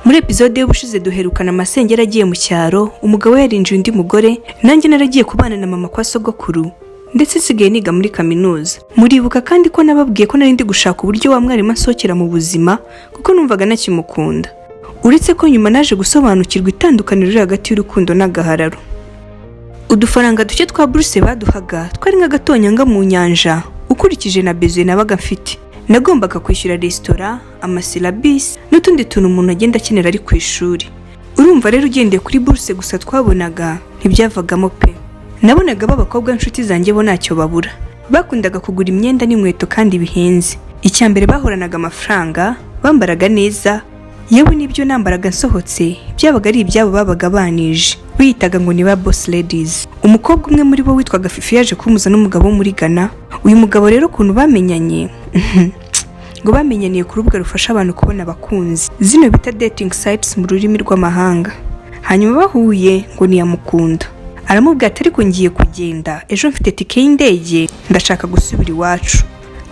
Muri episode y'ubushize duherukana amasengero agiye mu cyaro, umugabo yarinjiye undi mugore, nanjye naragiye kubana na mama kwa sogokuru, ndetse nsigaye niga muri kaminuza. Muribuka kandi ko nababwiye ko nari ndi gushaka uburyo wa mwarimu asohokera mu buzima kuko numvaga nakimukunda. Uretse ko nyuma naje gusobanukirwa itandukaniro riri hagati y'urukundo n'agahararo. Udufaranga duke twa buruse baduhaga twari nk'agatonyanga mu nyanja ukurikije na besoin nabaga mfite. Nagombaga kwishyura resitora, amasilabisi n'utundi tuntu umuntu agenda akenera ari ku ishuri. Urumva rero ugendeye kuri buruse gusa twabonaga ntibyavagamo pe. Nabonaga b'abakobwa inshuti zanjye bo ntacyo babura. Bakundaga kugura imyenda n'inkweto kandi bihenze. Icyambere bahoranaga amafaranga, bambaraga neza, yewe n'ibyo nambaraga nsohotse byabaga ari ibyabo babaga banije. Biyitaga ngo ni ba boss ladies. Umukobwa umwe muri bo witwaga Fifi yaje kumuza n'umugabo muri Ghana. Uyu mugabo rero ukuntu bamenyanye ngo bamenyaniye ku rubuga rufasha abantu kubona abakunzi, zino bita dating sites mu rurimi rw'amahanga. Hanyuma bahuye ngo niyamukunda. Aramubwira ati ariko ngiye kugenda, ejo mfite tike y'indege, ndashaka gusubira iwacu,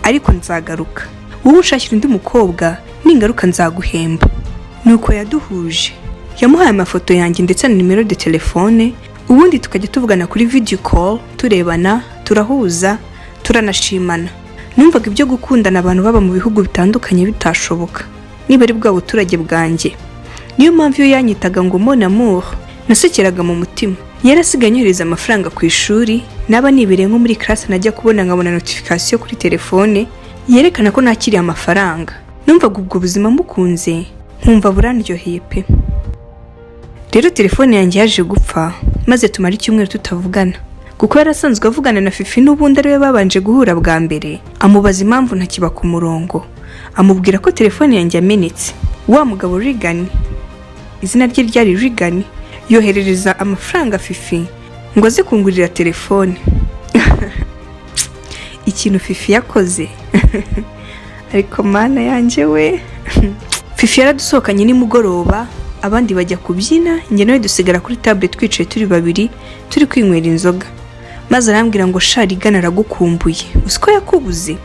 ariko nzagaruka. Wowe ushakira undi mukobwa, ningaruka nzaguhemba. Nuko yaduhuje. Yamuhaye amafoto yanjye ndetse na nimero de telefone, ubundi tukajya tuvugana kuri video call, turebana, turahuza, turanashimana. Numvaga ibyo gukundana abantu baba mu bihugu bitandukanye bitashoboka, niba ari bwa buturage bwanjye. Niyo mpamvu iyo yanyitaga ngo mon amour, nasekeraga mu mutima. Yarasigaye anyohereza amafaranga ku ishuri, naba nibereye nko muri class najya kubona nkabona notification kuri telefone yerekana ko nakiriye amafaranga. Numvaga ubwo buzima mukunze, nkumva burandyoheye pe. Rero telefone yanjye yaje gupfa, maze tumara icyumweru tutavugana. Kuko yarasanzwe avugana na Fifi n'ubundi ariwe babanje guhura bwa mbere, amubaza impamvu ntakiba ku murongo. Amubwira ko telefone yanjye yamenetse. Wa mugabo Regan, izina rye ryari Regan, yoherereza amafaranga Fifi ngo aze kungurira telefone. Ikintu Fifi yakoze. Ariko mana yanjye we. Fifi yaradusohokanye nimugoroba, abandi bajya kubyina, njye nawe dusigara kuri table twicaye turi babiri, turi kwinywera inzoga. Maze arambwira ngo Regan aragukumbuye, usiko yakubuze.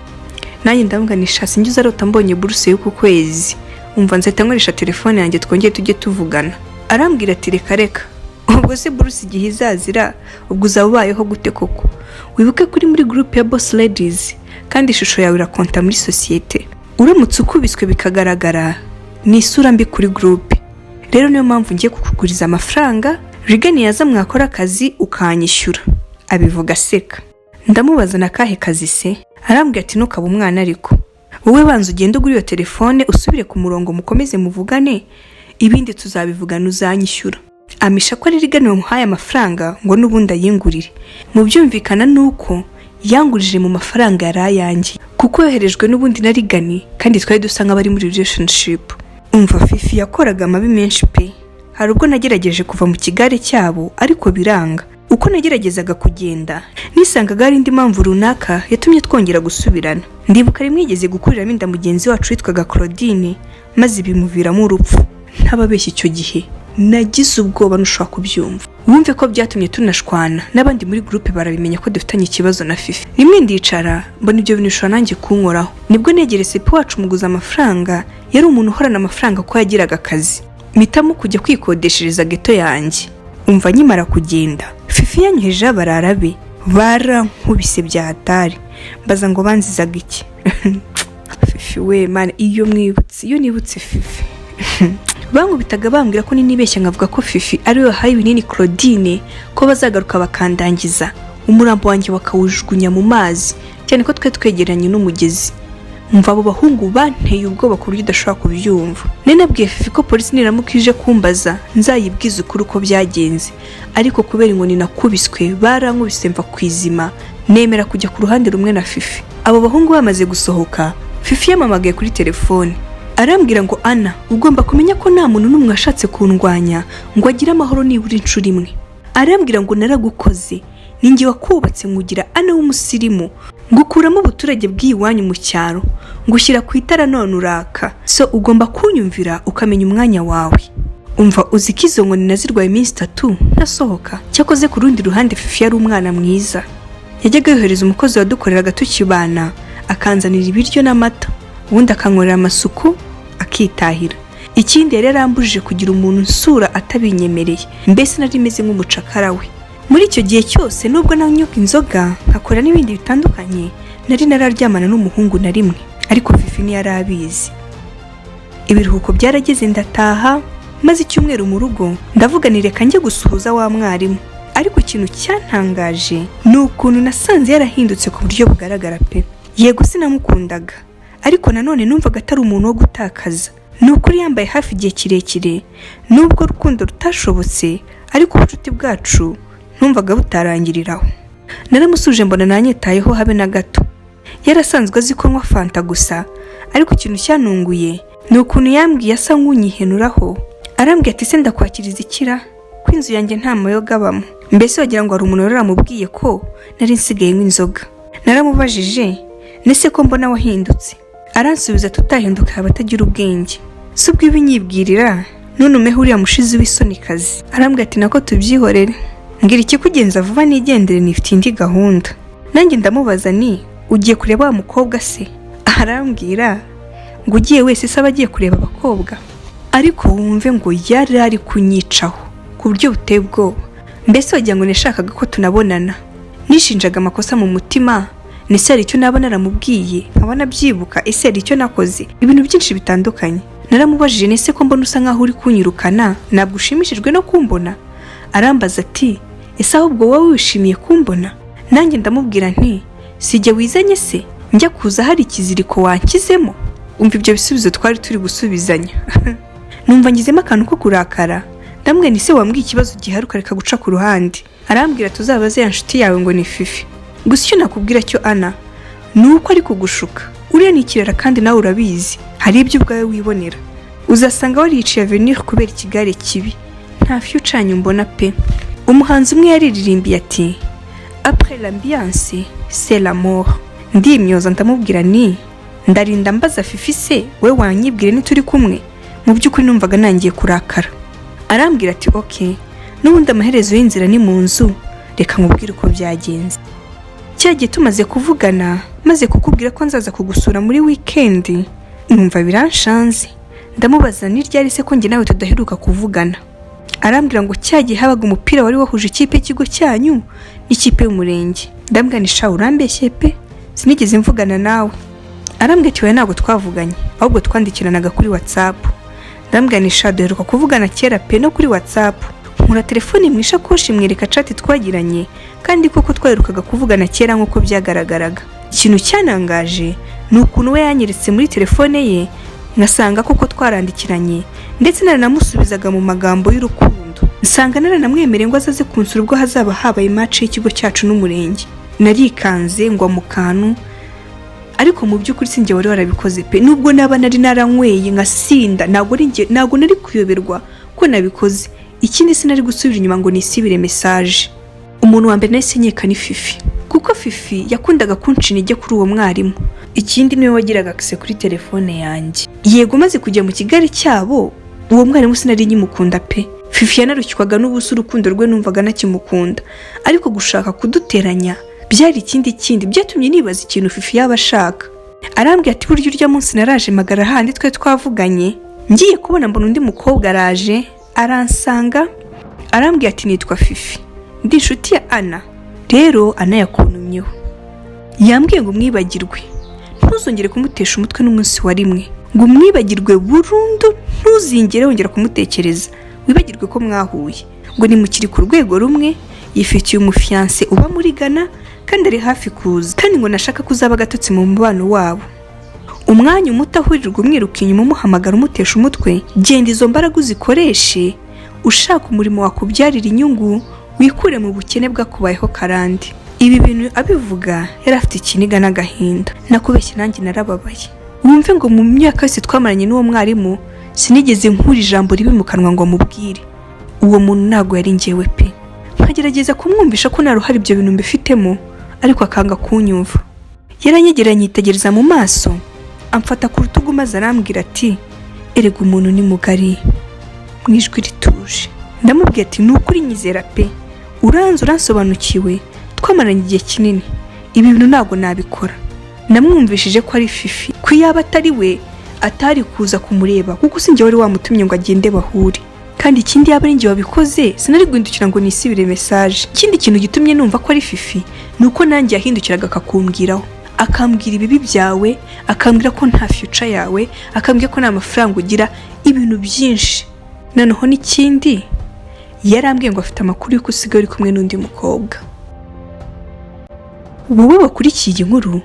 Nanjye ndamganisha singize arota mbonye buruse y'uku kwezi. Umva nzahita nkoresha telefone yanjye twongeye tujye tuvugana. Arambwira ati reka, ubwo se buruse igihe izazira, ubwo uzabayeho gute koko? Wibuke kuri muri group ya boss ladies, kandi ishusho yawe irakonta muri societe. Uramutse ukubiswe bikagaragara, ni isura mbi kuri group. Rero niyo mpamvu ngiye kukuguriza amafaranga, Regan yaza mwakora akazi ukanyishyura. Abivuga seka. Ndamubaza nakahe kazi se? Arambwira ati nukaba umwana ariko. Wowe banza ugende ugura iyo telefone usubire ku murongo mukomeze muvugane, ibindi tuzabivugana uzanyishyura. Amisha ko ari Regan wamuhaye amafaranga ngo n'ubundi ayingurire. Mu byumvikana nuko yangurije mu mafaranga yarayanjye, kuko yoherejwe n'ubundi na Regan kandi twari dusa nk'abari muri relationship. Umva Fifi yakoraga amabi menshi pe. Hari ubwo nagerageje kuva mu kigare cyabo ariko biranga. Uko nageragezaga kugenda, nisangaga ari indi mpamvu runaka yatumye twongera gusubirana. Ndibuka rimwe yigeze gukuriramo inda mugenzi wacu witwaga Claudine, maze bimuviramo urupfu. Ntababeshya icyo gihe nagize ubwoba nushaka kubyumva. Wumve ko byatumye tunashwana, n'abandi muri groupe barabimenya ko dufitanye ikibazo na Fifi. Rimwe ndicara mbona ibyo bintu shwa nanjye kunkoraho. Nibwo negerese pe wacu muguza amafaranga, yari umuntu uhorana amafaranga ko yagiraga akazi. Mpitamo kujya kwikodeshereza geto yanjye. Umva nyimara kugenda, Fifi yanyoheje abarara be, barankubise bya hatari. Mbaza ngo banzizaga iki? Fifi we man, iyo nibutse Fifi. Bankubitaga bambwira ko ninibeshya nkavuga ko Fifi ari we hayi binini Claudine, ko bazagaruka bakandangiza, umurambo wanjye bakawujugunya mu mazi, cyane ko twe twegeranye n'umugezi. Umva abo bahungu banteye ubwoba ku buryo udashobora kubyumva. Nenabwiye Fifi ko polisi niramuka ije kumbaza nzayibwiza ukuri uko byagenze, ariko kubera ngo ninakubiswe barankubise mva kwizima, nemera kujya ku ruhande rumwe na Fifi. Abo bahungu bamaze gusohoka, Fifi yamamagaye kuri telefone. Arambwira ngo Ana, ugomba kumenya ko nta muntu n'umwe ashatse kundwanya ngo agire amahoro nibura inshuro imwe. Arambwira ngo naragukoze, ninjye wakubatse ngugira Ana w'umusirimu, ngukuramo ubuturage bw'iwanyu mu cyaro, ngushyira ku itara none uraka. So ugomba kunyumvira ukamenya umwanya wawe. Umva uzi ko izo nkoni nazirwaye iminsi 3 nasohoka. Cyakoze ku rundi ruhande Fifi yari umwana mwiza. Yajyaga yohereza umukozi wadukoreraga tukibana, akanzanira ibiryo n'amata, ubundi akankorera amasuku akitahira. ikindi yari yarambujije kugira umuntu nsura atabinyemereye, mbese nari meze nk'umucakara we. Muri icyo gihe cyose nubwo nanywaga inzoga nkakora n'ibindi bitandukanye, nari nararyamana n'umuhungu na rimwe, ariko Fifi ntiyari abizi. Ibiruhuko byarageze ndataha, maze icyumweru mu rugo ndavuga ni reka njye gusuhuza wa mwarimu, ariko ikintu cyantangaje ni ukuntu nasanze yarahindutse ku buryo bugaragara pe. Yego sinamukundaga, ariko nanone numvaga atari umuntu wo gutakaza. Ni ukuri yambaye hafi igihe kirekire, nubwo urukundo rutashobotse, ariko ubucuti bwacu numvaga butarangiriraho. Naramusuje mbona nanyitayeho habe na gato. Yarasanzwe azi ko nywa fanta gusa, ariko ikintu cyanunguye ni ukuntu yambwiye asa nk'unyihenuraho. Arambwiye ati se ndakwakiriza ikira ko inzu yanjye nta mayoga abamo. Mbese wagira ngo hari umuntu waramubwiye ko nari nsigaye nk'inzoga. Naramubajije nese ko mbona wahindutse. Aransubiza tutahinduka abatagira ubwenge. Si ubwo ibinyibwirira nunumeho uriya mushizi w'isonikazi. Arambwiye ati nako tubyihorere, mbwira ikikugenza vuba nigendere nifite indi gahunda. Nanjye ndamubaza ni ugiye kureba wa mukobwa se? Arambwira ngo ugiye wese se abagiye kureba abakobwa. Ariko wumve ngo yari ari kunyicaho ku buryo buteye ubwoba. Mbese wagira ngo nashakaga ko tunabonana. Nishinjaga amakosa mu mutima, nese hari icyo naba naramubwiye nkabona byibuka, ese hari icyo nakoze, ibintu byinshi bitandukanye. Naramubajije nese ko mbona usa nkaho uri kunyirukana, ntabwo ushimishijwe no kumbona? Arambaza ati ese ahubwo wowe wishimiye kumbona? Nanjye ndamubwira nti sijye wizanye se, njya kuza hari ikiziriko wankizemo? Umva ibyo bisubizo twari turi gusubizanya. Numva ngizemo akantu ko kurakara. Ndamubwira nti se wambwiye ikibazo gihari ukareka guca ku ruhande. Arambwira tuzabaze ya nshuti yawe ngo ni Fifi. Gusa icyo nakubwira cyo Ana ni uko ari kugushuka. Uriya ni ikirara kandi nawe urabizi, hari ibyo ubwawe wibonera. Uzasanga wariciye avenir kubera ikigare kibi. Nta future mbona pe. Umuhanzi umwe yariririmbiye ati après l'ambiance c'est l'amour. Ndimyoza ndamubwira ni ndarinda mbaza Fifi se we wanyibwire ni turi kumwe. Mu by'ukuri numvaga nangiye kurakara. Arambwira ati okay, n'ubundi amaherezo y'inzira ni mu nzu, reka nkubwire uko byagenze. Cyagiye tumaze kuvugana, maze kukubwira ko nzaza kugusura muri weekend, numva biranshanze. Ndamubaza ni ryari se ko njye nawe tudaheruka kuvugana. Arambwira ngo cyagiye habaga umupira wari wahuje ikipe y'ikigo cyanyu n'ikipe y'umurenge. Ndambwira ni sha urambeshye pe, sinigeze mvugana nawe. Arambwira ati we ntabwo twavuganye, ahubwo twandikiranaga kuri WhatsApp. Ndambwira ni sha duheruka kuvugana kera pe no kuri WhatsApp. Nkura telefone mu ishakoshi mwereka chat twagiranye, kandi koko twaherukaga kuvugana kera nk'uko byagaragaraga. Ikintu cyanangaje ni ukuntu we yanyeretse muri telefone ye, ngasanga koko twarandikiranye, ndetse naranamusubizaga mu magambo y'urukundo. Nsanga naranamwemereye ngo azaze kunsura ubwo hazaba habaye match y'ikigo cyacu n'umurenge. Narikanze ngo mu kantu, ariko mu by'ukuri sinjye wari warabikoze pe. Nubwo naba nari naranyweye ngasinda, ntabwo nari kuyoberwa ko nabikoze. Ikindi sinari gusubira inyuma ngo nisibire message. Umuntu wa mbere nahise nkeka ni Fifi, kuko Fifi yakundaga kunca intege kuri uwo mwarimu. Ikindi niwe wagiraga access kuri telefone yanjye. Yego maze kujya mu kigari cyabo, uwo mwarimu sinari nyimukunda pe. Fifi yanarukikwaga n'ubusa urukundo rwe numvaga nakimukunda, ariko gushaka kuduteranya byari ikindi byatumye nibaza ikintu Fifi yaba ashaka. Arambwira ati buryo urya munsi naraje magara handi twe twavuganye, ngiye kubona mbona undi mukobwa araje aransanga. Arambwira ati nitwa Fifi, ndi inshuti ya Ana. Rero Ana yakuntumyeho, yambwiye ngo mwibagirwe, ntuzongere kumutesha umutwe n'umunsi wa rimwe, ngo mwibagirwe burundu, ntuzingere wongera kumutekereza, wibagirwe ko mwahuye, ngo nimukiri ku rwego rumwe, yifitiye umufiance uba muri Ghana kandi ari hafi kuza, kandi ngo nashaka kuzaba gatotsi mu mubano wabo. Umwanya umutahurirwa umwiruka inyuma umuhamagara umutesha umutwe, genda izo mbaraga uzikoreshe ushaka umurimo wakubyarira inyungu, wikure mu bukene bwakubayeho karande. Ibi bintu abivuga yari afite ikiniga n'agahinda. Nakubeshye nanjye narababaye. Wumve ngo mu myaka yose twamaranye n'uwo mwarimu sinigeze nkura ijambo ribi mu kanwa ngo mubwire. Uwo muntu ntago yari njyewe pe. Nkagerageza kumwumvisha ko naruhari ibyo bintu mbifitemo, ariko akanga kunyumva. Yaranyegeranye yitegereza mu maso, amfata ku rutugu maze arambwira ati erega umuntu ni mugari, mwijwi rituje. Ndamubwiye ati nukuri nyizera pe, uransobanukiwe, twamaranye igihe kinini, ibi bintu ntago nabikora. Namwumvishije ko ari Fifi, ko yaba atari we atari kuza kumureba kuko sinjye wari wamutumye ngo agende bahure. Kandi ikindi yaba ari njye wabikoze sinari guhindukira ngo nisibire message. Ikindi kintu gitumye numva ko ari Fifi nuko nanjye yahindukiraga akakumbwiraho, akambwira ibibi byawe, akambwira ko nta future yawe, akambwira ko nta mafaranga ugira, ibintu byinshi. Noneho n'ikindi yarambwiye ngo afite amakuru y'uko usigaye uri kumwe n'undi mukobwa. Wowe wakurikiye iyi nkuru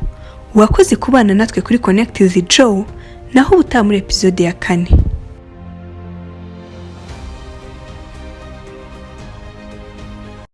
wakoze kubana natwe kuri Connect with Joe, naho utamuri episode ya 4.